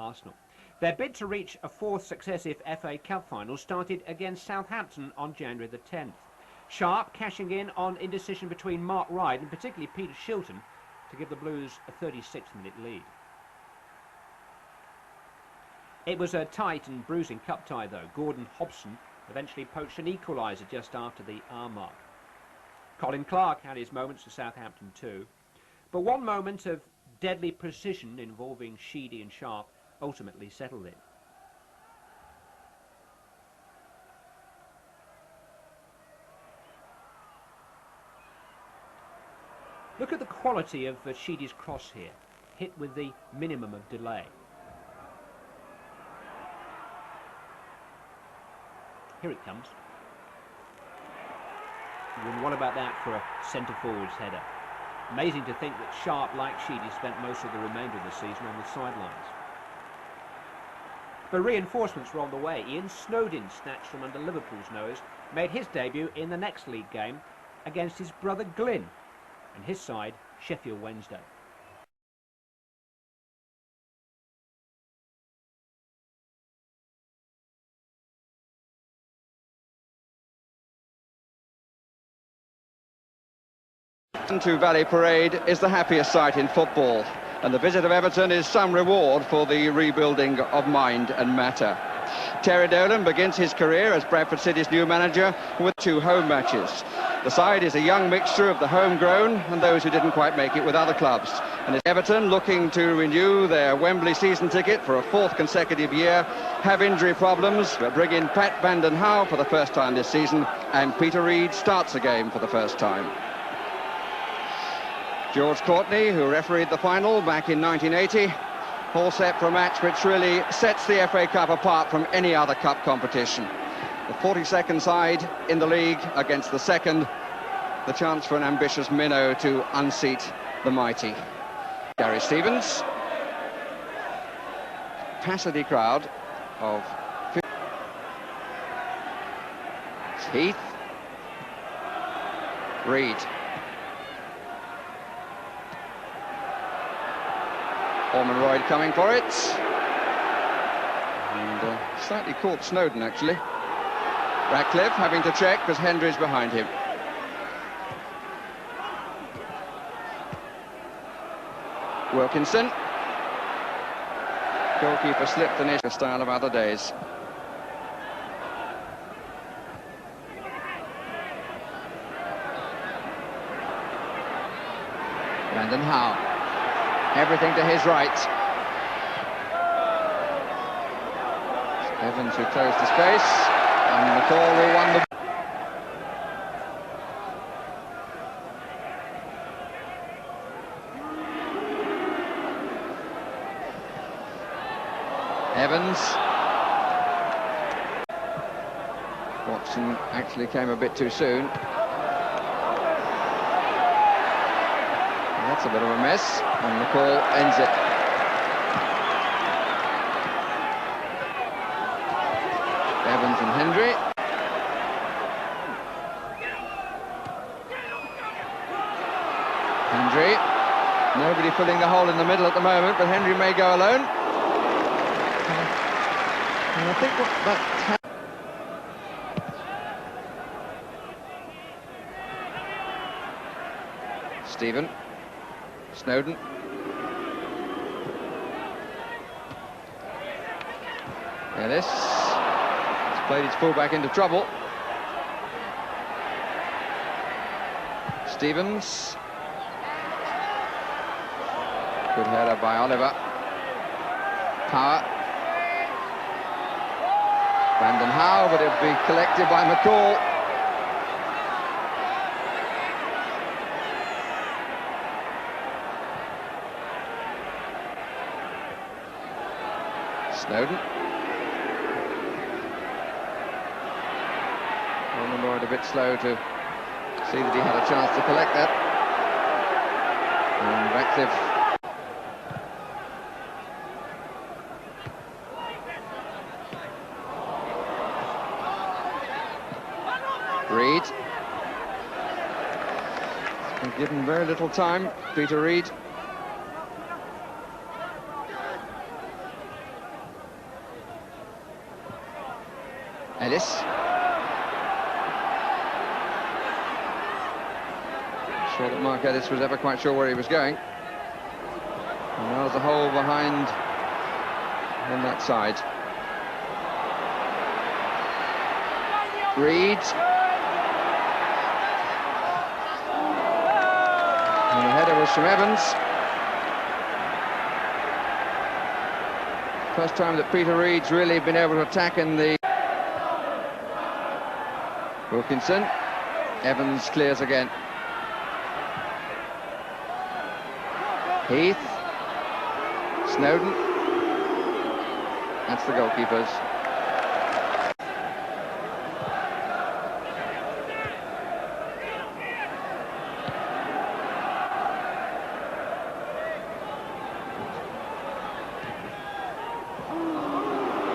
Arsenal. Their bid to reach a fourth successive FA Cup final started against Southampton on January the 10th. Sharp cashing in on indecision between Mark Ryde and particularly Peter Shilton to give the Blues a 36-minute lead. It was a tight and bruising cup tie though. Gordon Hobson eventually poached an equaliser just after the hour mark. Colin Clark had his moments for Southampton too, but one moment of deadly precision involving Sheedy and Sharp ultimately settled it. Look at the quality of Sheedy's cross here, hit with the minimum of delay. Here it comes. And what about that for a centre-forward's header? Amazing to think that Sharp, like Sheedy, spent most of the remainder of the season on the sidelines. But reinforcements were on the way. Ian Snodin, snatched from under Liverpool's nose, made his debut in the next league game against his brother Glyn and his side, Sheffield Wednesday. To Valley Parade is the happiest sight in football, and the visit of Everton is some reward for the rebuilding of mind and matter. Terry Dolan begins his career as Bradford City's new manager with 2 home matches. The side is a young mixture of the homegrown and those who didn't quite make it with other clubs. And it's Everton, looking to renew their Wembley season ticket for a 4th consecutive year, have injury problems, but bring in Pat Vanden Hauwe for the first time this season, and Peter Reid starts a game for the first time. George Courtney, who refereed the final back in 1980, all set for a match which really sets the FA Cup apart from any other cup competition. The 42nd side in the league against the 2nd, the chance for an ambitious minnow to unseat the mighty. Gary Stevens, capacity crowd of 50. Heath, Reid. Ormonroyd coming for it, and slightly caught Snowden actually. Ratcliffe having to check because Hendry's behind him. Wilkinson. Goalkeeper slipped and is style of other days. Vanden Hauwe. Everything to his right. Evans who closed the space, and McCall who won the... Evans. Watson actually came a bit too soon. That's a bit of a mess, and McCall ends it. Evans and Hendry. Hendry. Nobody filling the hole in the middle at the moment, but Hendry may go alone. And I think that... Stephen. Snowden. Ellis has played his fullback into trouble. Stevens. Good header by Oliver. Power. Vanden Hauwe, but it'll be collected by McCall. Snowden. Ormonroyd a bit slow to see that he had a chance to collect that. And Ratcliffe. Reid. He's been given very little time, Peter Reid. Ellis. Sure that Mark Ellis was ever quite sure where he was going. And there was a hole behind on that side. Reed. And the header was from Evans. First time that Peter Reed's really been able to attack in the... Wilkinson. Evans clears again. Heath. Snodin. That's the goalkeepers.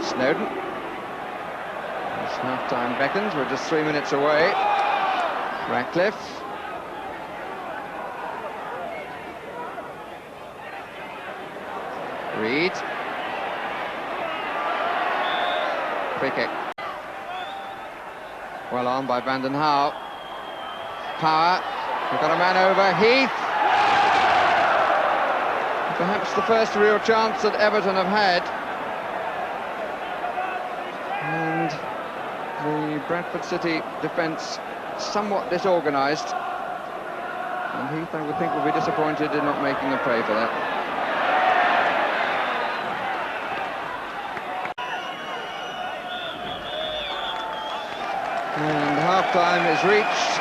Snodin. As half-time beckons, we're just 3 minutes away. Ratcliffe. Reed. Free kick. Well on by Vanden Hauwe. Power. We've got a man over. Heath. Perhaps the first real chance that Everton have had. And the Bradford City defence somewhat disorganised. And Heath, I would think, will be disappointed in not making a pay for that. And half-time is reached.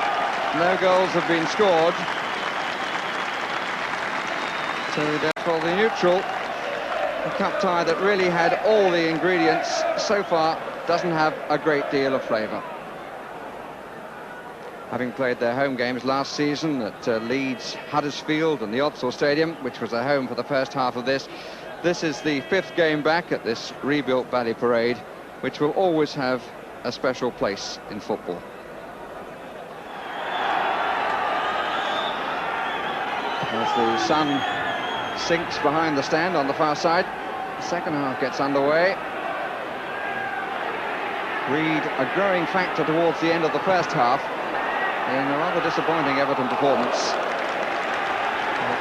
No goals have been scored. So therefore the neutral, a cup tie that really had all the ingredients, so far doesn't have a great deal of flavour. Having played their home games last season at Leeds, Huddersfield and the Opsal Stadium, which was their home for the first half of this, this is the 5th game back at this rebuilt Valley Parade, which will always have a special place in football. As the sun sinks behind the stand on the far side, the second half gets underway. Reed, a growing factor towards the end of the first half in a rather disappointing Everton performance.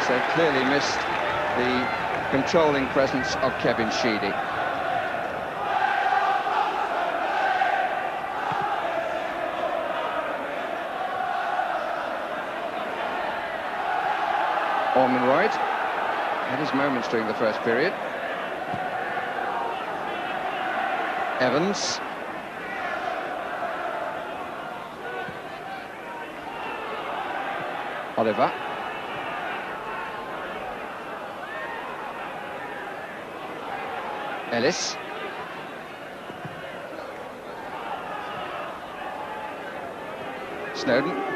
They've clearly missed the controlling presence of Kevin Sheedy. Ormonroyd had his moments during the first period. Evans. Oliver. Ellis. Snodin.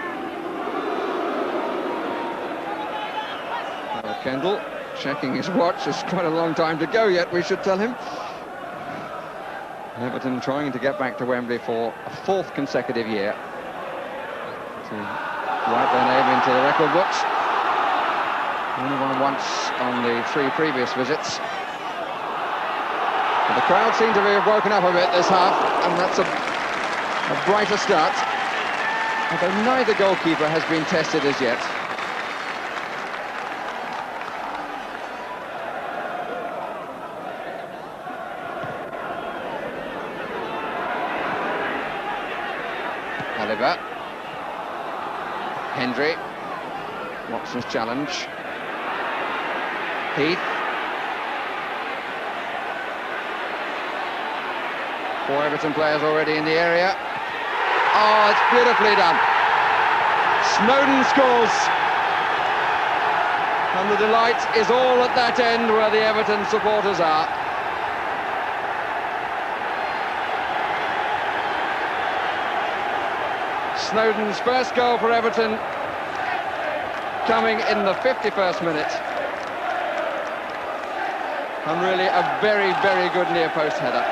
Kendall checking his watch. There's quite a long time to go yet, we should tell him. Everton trying to get back to Wembley for a 4th consecutive year to write their name into the record books. Only won once on the 3 previous visits. But the crowd seem to have woken up a bit this half, and that's a brighter start. Although neither goalkeeper has been tested as yet. Oliver. Hendry. Watson's challenge. Heath. 4 Everton players already in the area. Oh, it's beautifully done. Snodin scores. And the delight is all at that end where the Everton supporters are. Snowden's first goal for Everton coming in the 51st minute. And really a very, very good near-post header.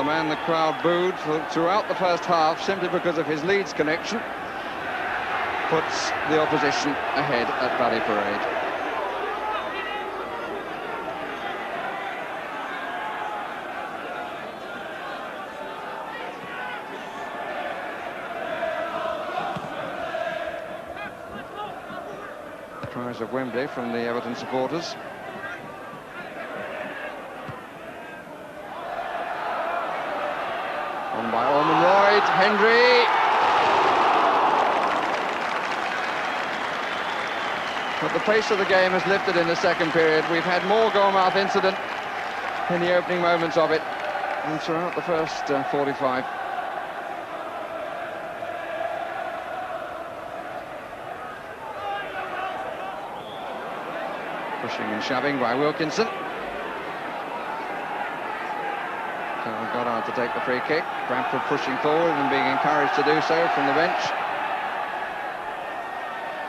the man the crowd booed throughout the first half simply because of his Leeds connection, puts the opposition ahead at Valley Parade. Cries of Wembley from the Everton supporters. On by Ormonroyd, Hendry. But the pace of the game has lifted in the second period. We've had more goal-mouth incident in the opening moments of it and throughout the first 45. Pushing and shoving by Wilkinson. Goddard to take the free kick. Bradford pushing forward and being encouraged to do so from the bench.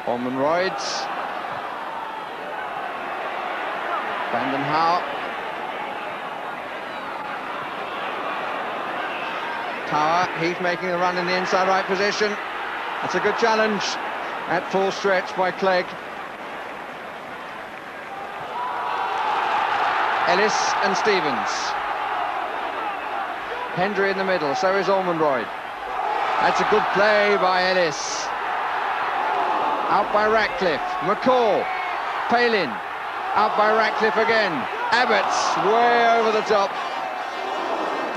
Ormonroyds. Brandon Howe. Tower. Heath making a run in the inside right position. That's a good challenge at full stretch by Clegg. Ellis and Stevens. Hendry in the middle, so is Ormonroyd. That's a good play by Ellis. Out by Ratcliffe. McCall. Palin. Out by Ratcliffe again. Abbott's way over the top.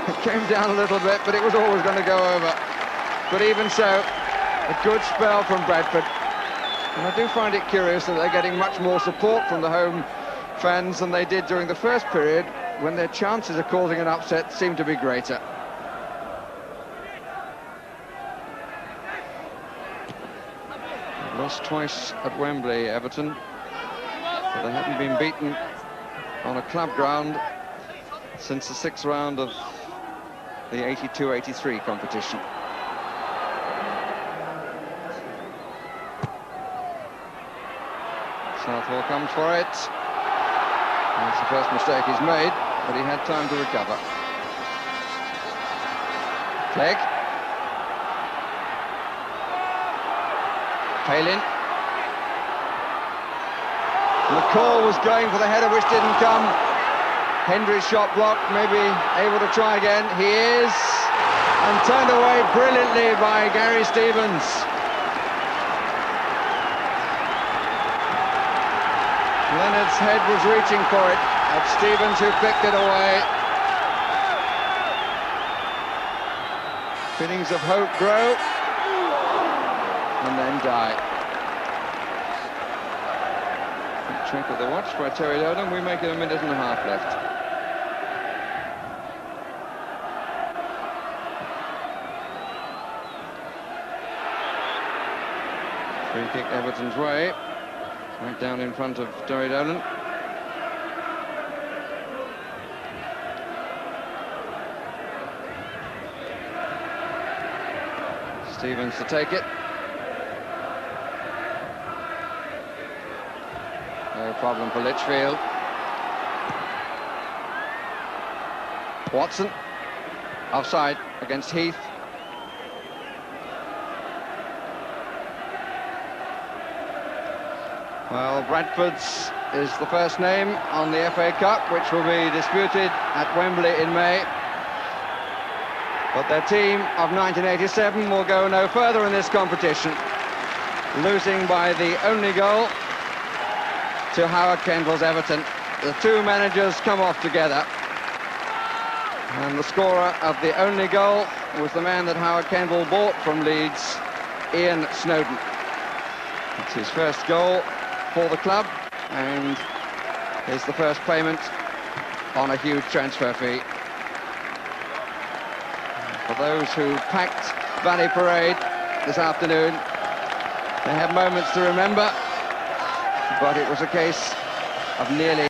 It came down a little bit, but it was always going to go over. But even so, a good spell from Bradford. And I do find it curious that they're getting much more support from the home fans than they did during the first period, when their chances of causing an upset seemed to be greater. Lost twice at Wembley, Everton, but they haven't been beaten on a club ground since the sixth round of the 82-83 competition. Southall comes for it. That's the first mistake he's made, but he had time to recover. Clegg. Palin. McCall was going for the header, which didn't come. Hendry's shot blocked, maybe able to try again. He is, and turned away brilliantly by Gary Stevens. Leonard's head was reaching for it. That's Stevens who picked it away. Feelings of hope grow and then die. Check of the watch by Terry Dolan. We make it a minute and a half left. Free kick Everton's way. Right down in front of Terry Dolan. Stevens to take it. No problem for Litchfield. Watson. Offside against Heath. Well, Bradford's is the first name on the FA Cup, which will be disputed at Wembley in May. But their team of 1987 will go no further in this competition, losing by the only goal to Howard Kendall's Everton. The two managers come off together, and the scorer of the only goal was the man that Howard Kendall bought from Leeds, Ian Snodin. It's his first goal for the club, and is the first payment on a huge transfer fee. For those who packed Valley Parade this afternoon, they have moments to remember, but it was a case of nearly